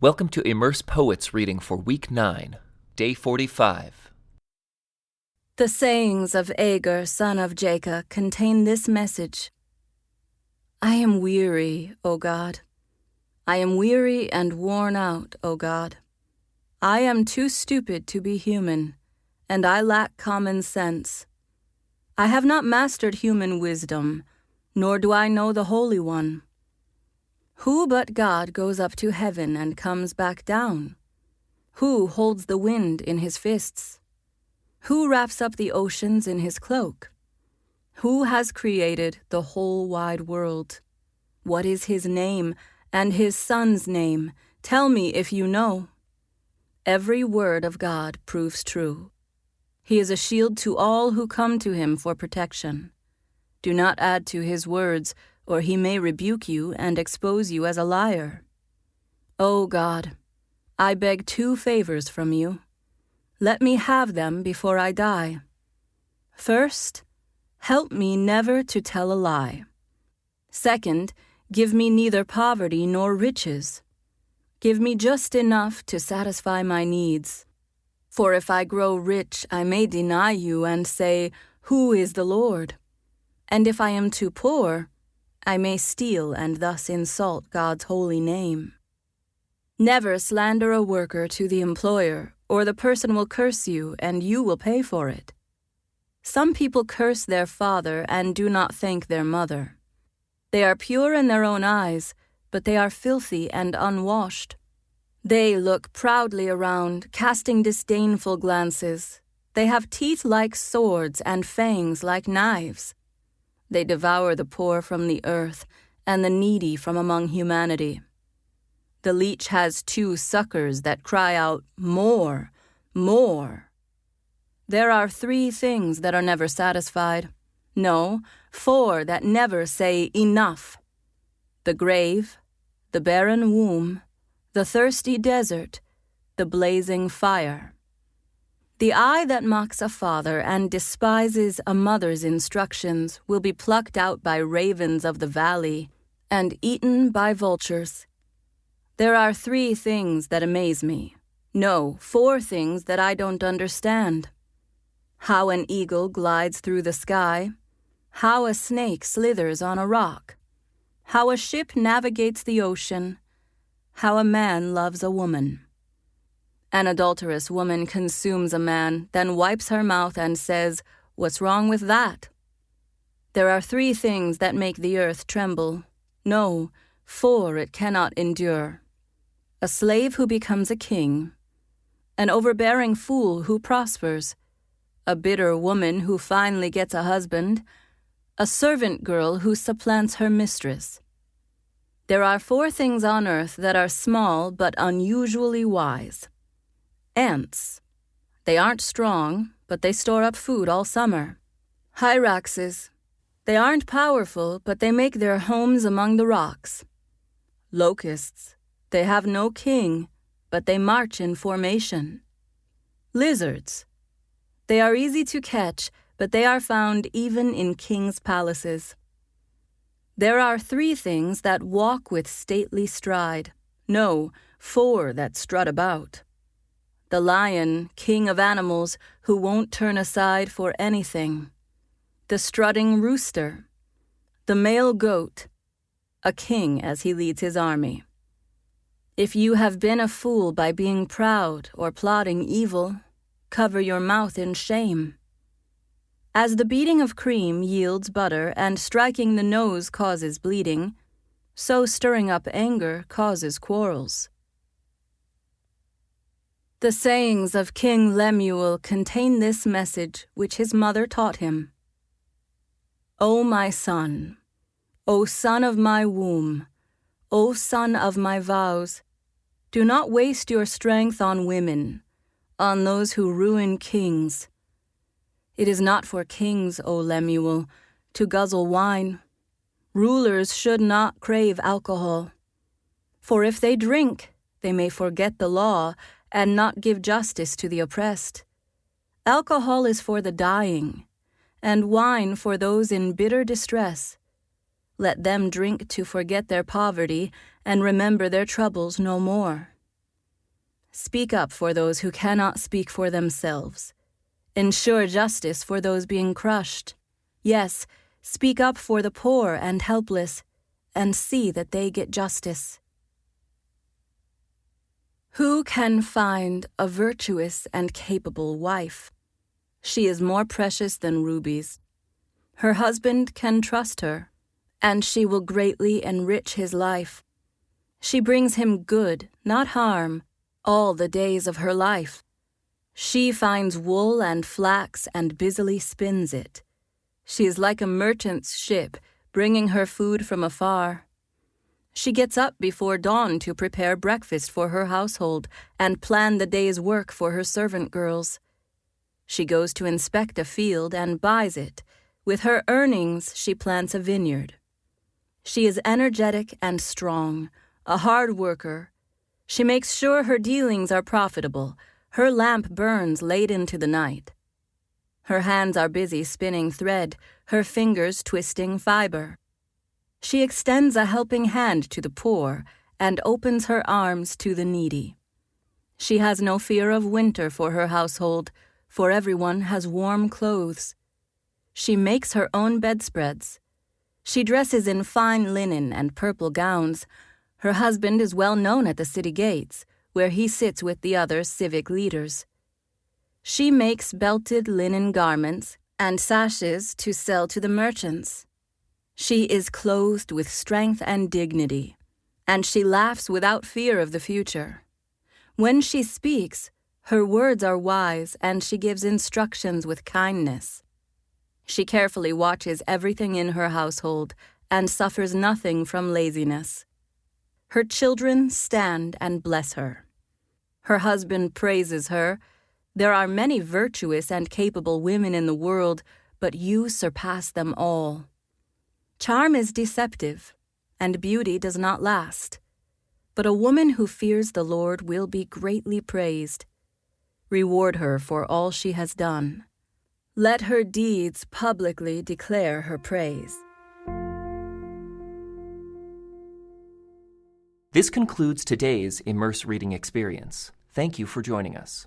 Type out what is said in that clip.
Welcome to Immerse Poets reading for Week 9, Day 45. The sayings of Agur, son of Jacob, contain this message. I am weary, O God. I am weary and worn out, O God. I am too stupid to be human, and I lack common sense. I have not mastered human wisdom, nor do I know the Holy One. Who but God goes up to heaven and comes back down? Who holds the wind in his fists? Who wraps up the oceans in his cloak? Who has created the whole wide world? What is his name and his son's name? Tell me if you know. Every word of God proves true. He is a shield to all who come to him for protection. Do not add to his words, or he may rebuke you and expose you as a liar. O God, I beg 2 favors from you. Let me have them before I die. First, help me never to tell a lie. Second, give me neither poverty nor riches. Give me just enough to satisfy my needs. For if I grow rich, I may deny you and say, "Who is the Lord?" And if I am too poor, I may steal and thus insult God's holy name. Never slander a worker to the employer, or the person will curse you and you will pay for it. Some people curse their father and do not thank their mother. They are pure in their own eyes, but they are filthy and unwashed. They look proudly around, casting disdainful glances. They have teeth like swords and fangs like knives. They devour the poor from the earth and the needy from among humanity. The leech has 2 suckers that cry out, "More, more." There are 3 things that are never satisfied. No, 4 that never say enough. The grave, the barren womb, the thirsty desert, the blazing fire. The eye that mocks a father and despises a mother's instructions will be plucked out by ravens of the valley and eaten by vultures. There are 3 things that amaze me. No, 4 things that I don't understand. How an eagle glides through the sky, how a snake slithers on a rock, how a ship navigates the ocean, how a man loves a woman. An adulterous woman consumes a man, then wipes her mouth and says, "What's wrong with that?" There are 3 things that make the earth tremble. No, 4 it cannot endure. A slave who becomes a king, an overbearing fool who prospers, a bitter woman who finally gets a husband, a servant girl who supplants her mistress. There are 4 things on earth that are small but unusually wise. Ants. They aren't strong, but they store up food all summer. Hyraxes. They aren't powerful, but they make their homes among the rocks. Locusts. They have no king, but they march in formation. Lizards. They are easy to catch, but they are found even in kings' palaces. There are 3 things that walk with stately stride. No, 4 that strut about. The lion, king of animals, who won't turn aside for anything. The strutting rooster. The male goat. A king as he leads his army. If you have been a fool by being proud or plotting evil, cover your mouth in shame. As the beating of cream yields butter and striking the nose causes bleeding, so stirring up anger causes quarrels. The sayings of King Lemuel contain this message which his mother taught him. O my son, O son of my womb, O son of my vows, do not waste your strength on women, on those who ruin kings. It is not for kings, O Lemuel, to guzzle wine. Rulers should not crave alcohol. For if they drink, they may forget the law and not give justice to the oppressed. Alcohol is for the dying, and wine for those in bitter distress. Let them drink to forget their poverty and remember their troubles no more. Speak up for those who cannot speak for themselves. Ensure justice for those being crushed. Yes, speak up for the poor and helpless, and see that they get justice. Who can find a virtuous and capable wife? She is more precious than rubies. Her husband can trust her, and she will greatly enrich his life. She brings him good, not harm, all the days of her life. She finds wool and flax and busily spins it. She is like a merchant's ship, bringing her food from afar. She gets up before dawn to prepare breakfast for her household and plan the day's work for her servant girls. She goes to inspect a field and buys it. With her earnings, she plants a vineyard. She is energetic and strong, a hard worker. She makes sure her dealings are profitable. Her lamp burns late into the night. Her hands are busy spinning thread, her fingers twisting fiber. She extends a helping hand to the poor and opens her arms to the needy. She has no fear of winter for her household, for everyone has warm clothes. She makes her own bedspreads. She dresses in fine linen and purple gowns. Her husband is well known at the city gates, where he sits with the other civic leaders. She makes belted linen garments and sashes to sell to the merchants. She is clothed with strength and dignity, and she laughs without fear of the future. When she speaks, her words are wise, and she gives instructions with kindness. She carefully watches everything in her household and suffers nothing from laziness. Her children stand and bless her. Her husband praises her. There are many virtuous and capable women in the world, but you surpass them all. Charm is deceptive, and beauty does not last. But a woman who fears the Lord will be greatly praised. Reward her for all she has done. Let her deeds publicly declare her praise. This concludes today's Immerse reading experience. Thank you for joining us.